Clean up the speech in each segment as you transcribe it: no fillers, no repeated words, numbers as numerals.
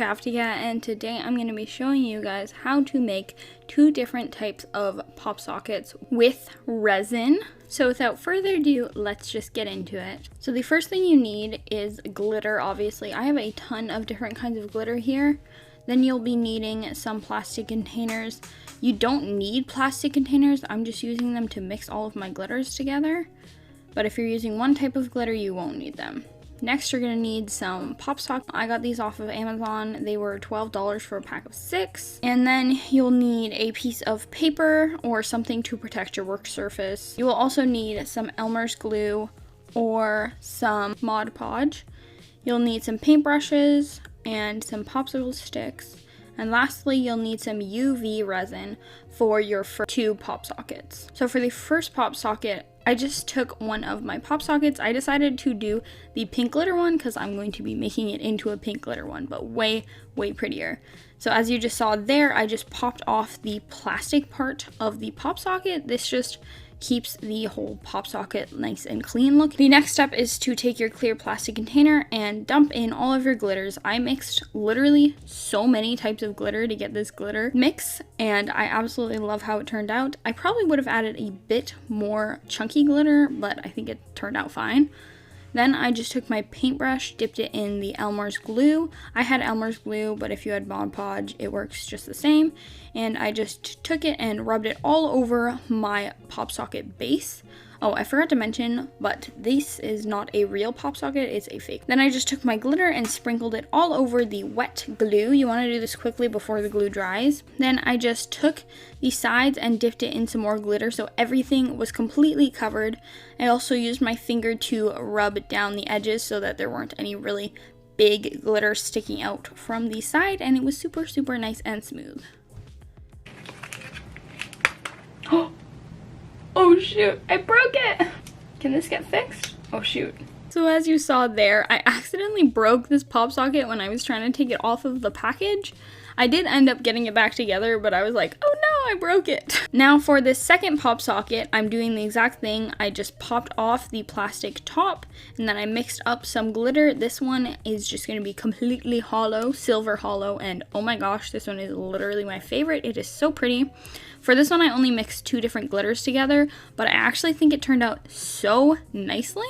CrafTea, and today I'm going to be showing you guys how to make two different types of pop sockets with resin. So without further ado, let's just get into it. So the first thing you need is glitter, obviously. I have a ton of different kinds of glitter here. Then you'll be needing some plastic containers. You don't need plastic containers, I'm just using them to mix all of my glitters together. But if you're using one type of glitter, you won't need them. Next, you're going to need some Popsocket. I got these off of Amazon. They were $12 for a pack of 6. And then you'll need a piece of paper or something to protect your work surface. You will also need some Elmer's glue or some Mod Podge. You'll need some paintbrushes and some popsicle sticks. And lastly, you'll need some UV resin for your first two pop sockets. So for the first pop socket, I just took one of my pop sockets. I decided to do the pink glitter one because I'm going to be making it into a pink glitter one, but way prettier. So as you just saw there, I just popped off the plastic part of the pop socket. This just keeps the whole pop socket nice and clean looking. The next step is to take your clear plastic container and dump in all of your glitters. I mixed literally so many types of glitter to get this glitter mix, and I absolutely love how it turned out. I probably would have added a bit more chunky glitter, but I think it turned out fine. Then I just took my paintbrush, dipped it in the Elmer's glue. I had Elmer's glue, but if you had Mod Podge, it works just the same. And I just took it and rubbed it all over my pop socket base. Oh, I forgot to mention, but this is not a real pop socket, it's a fake. Then I just took my glitter and sprinkled it all over the wet glue. You want to do this quickly before the glue dries. Then I just took the sides and dipped it in some more glitter so everything was completely covered. I also used my finger to rub down the edges so that there weren't any really big glitter sticking out from the side, and it was super nice and smooth. Oh shoot, I broke it! Can this get fixed? Oh shoot. So as you saw there, I accidentally broke this pop socket when I was trying to take it off of the package. I did end up getting it back together, but I was like, oh no, I broke it. Now for this second pop socket, I'm doing the exact thing. I just popped off the plastic top and then I mixed up some glitter. This one is just going to be completely hollow, silver hollow, and oh my gosh, this one is literally my favorite. It is so pretty. For this one, I only mixed 2 different glitters together, but I actually think it turned out so nicely.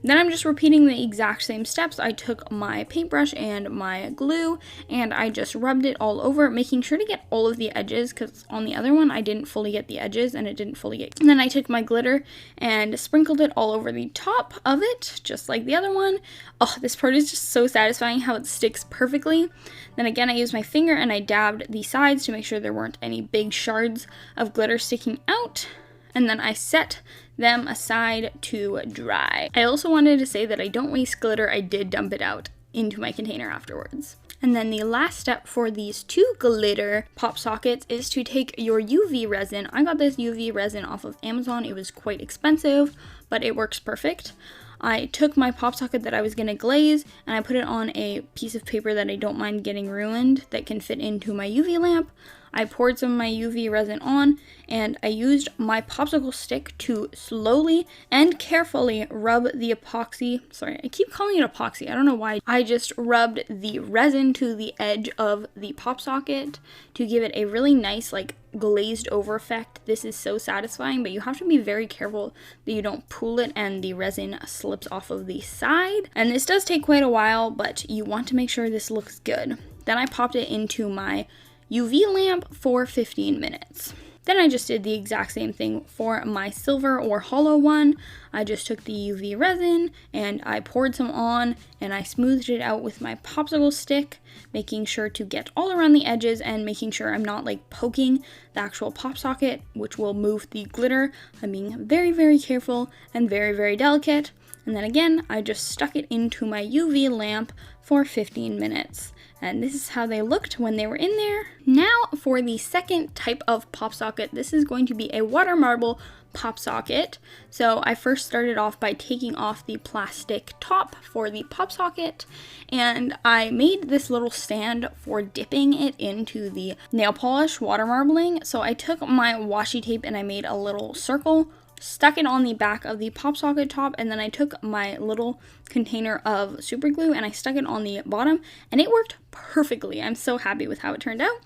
Then I'm just repeating the exact same steps. I took my paintbrush and my glue and I just rubbed it all over, making sure to get all of the edges because on the other one I didn't fully get the edges and it didn't fully get. And then I took my glitter and sprinkled it all over the top of it, just like the other one. Oh, this part is just so satisfying how it sticks perfectly. Then again, I used my finger and I dabbed the sides to make sure there weren't any big shards of glitter sticking out. And then I set them aside to dry. I also wanted to say that I don't waste glitter. I did dump it out into my container afterwards. And then the last step for these 2 glitter pop sockets is to take your UV resin. I got this UV resin off of Amazon. It was quite expensive, but it works perfect. I took my pop socket that I was going to glaze and I put it on a piece of paper that I don't mind getting ruined that can fit into my UV lamp. I poured some of my UV resin on and I used my popsicle stick to slowly and carefully rub the epoxy. Sorry, I keep calling it epoxy. I don't know why. I just rubbed the resin to the edge of the pop socket to give it a really nice like glazed over effect. This is so satisfying, but you have to be very careful that you don't pull it and the resin slips off of the side. And this does take quite a while, but you want to make sure this looks good. Then I popped it into my UV lamp for 15 minutes. Then I just did the exact same thing for my silver or hollow one. I just took the UV resin and I poured some on and I smoothed it out with my popsicle stick, making sure to get all around the edges and making sure I'm not like poking the actual pop socket, which will move the glitter. I'm being very careful and very delicate. And then again, I just stuck it into my UV lamp for 15 minutes. And this is how they looked when they were in there. Now for the second type of pop socket, this is going to be a water marble pop socket. So I first started off by taking off the plastic top for the pop socket, and I made this little stand for dipping it into the nail polish water marbling. So I took my washi tape and I made a little circle stuck it on the back of the Popsocket top, and then I took my little container of super glue and I stuck it on the bottom, and it worked perfectly. I'm so happy with how it turned out.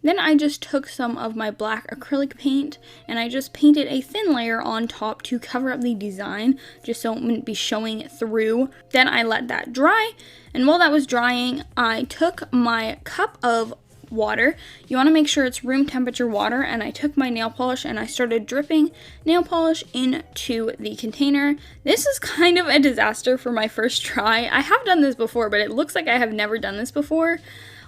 Then I just took some of my black acrylic paint and I just painted a thin layer on top to cover up the design, just so it wouldn't be showing through. Then I let that dry, and while that was drying, I took my cup of water. You want to make sure it's room temperature water, and I took my nail polish and I started dripping nail polish into the container. This is kind of a disaster for my first try. I have done this before, but it looks like I have never done this before.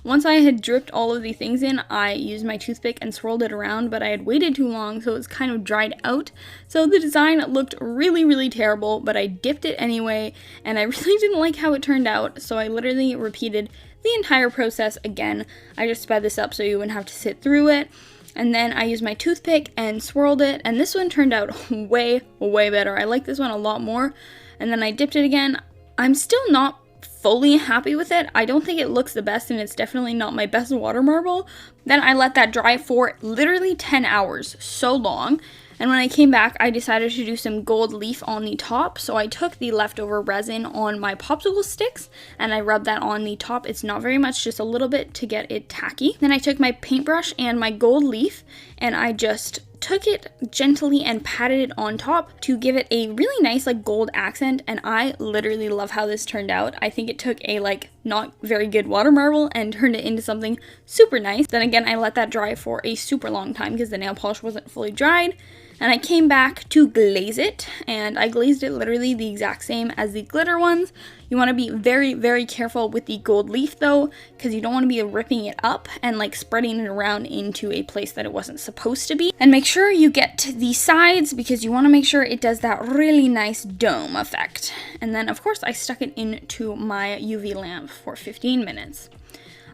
Once I had dripped all of the things in, I used my toothpick and swirled it around, but I had waited too long, so it was kind of dried out. So the design looked really, really terrible, but I dipped it anyway, and I really didn't like how it turned out, so I literally repeated the entire process again. I just sped this up so you wouldn't have to sit through it. And then I used my toothpick and swirled it, and this one turned out way, way better. I like this one a lot more. And then I dipped it again. I'm still not fully happy with it. I don't think it looks the best, and it's definitely not my best water marble. Then I let that dry for literally 10 hours, so long. And when I came back, I decided to do some gold leaf on the top. So I took the leftover resin on my popsicle sticks and I rubbed that on the top. It's not very much, just a little bit to get it tacky. Then I took my paintbrush and my gold leaf and I just took it gently and patted it on top to give it a really nice like gold accent, and I literally love how this turned out. I think it took a like not very good water marble and turned it into something super nice. Then again, I let that dry for a super long time because the nail polish wasn't fully dried. And I came back to glaze it, and I glazed it literally the exact same as the glitter ones. You want to be very, very careful with the gold leaf though, because you don't want to be ripping it up and like spreading it around into a place that it wasn't supposed to be. And make sure you get to the sides because you want to make sure it does that really nice dome effect. And then of course I stuck it into my UV lamp for 15 minutes.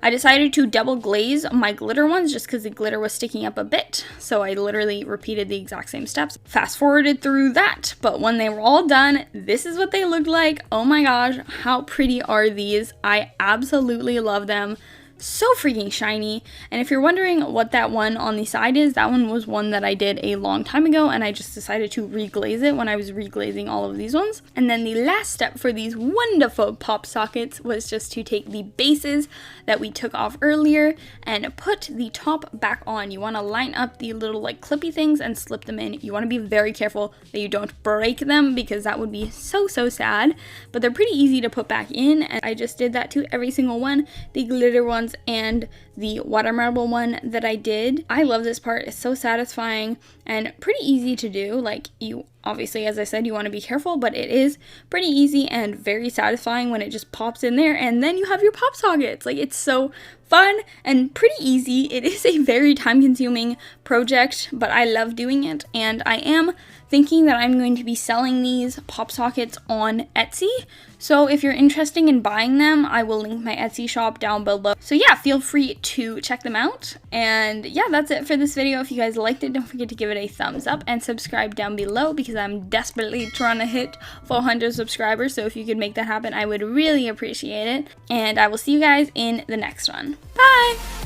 I decided to double glaze my glitter ones just because the glitter was sticking up a bit, so I literally repeated the exact same steps. Fast forwarded through that, but when they were all done, this is what they looked like. Oh my gosh, how pretty are these? I absolutely love them. So freaking shiny. And if you're wondering what that one on the side is, that one was one that I did a long time ago, and I just decided to reglaze it when I was reglazing all of these ones. And then the last step for these wonderful pop sockets was just to take the bases that we took off earlier and put the top back on. You want to line up the little like clippy things and slip them in. You want to be very careful that you don't break them because that would be so sad, but they're pretty easy to put back in, and I just did that to every single one. The glitter ones and the water marble one that I did. I love this part. It's so satisfying and pretty easy to do. Like, you obviously, as I said, you want to be careful, but it is pretty easy and very satisfying when it just pops in there and then you have your pop sockets. Like, it's so fun and pretty easy. It is a very time-consuming project, but I love doing it, and I am thinking that I'm going to be selling these pop sockets on Etsy. So if you're interested in buying them, I will link my Etsy shop down below. So yeah, feel free to check them out. And yeah, that's it for this video. If you guys liked it, don't forget to give it a thumbs up and subscribe down below because I'm desperately trying to hit 400 subscribers. So if you could make that happen, I would really appreciate it. And I will see you guys in the next one. Bye!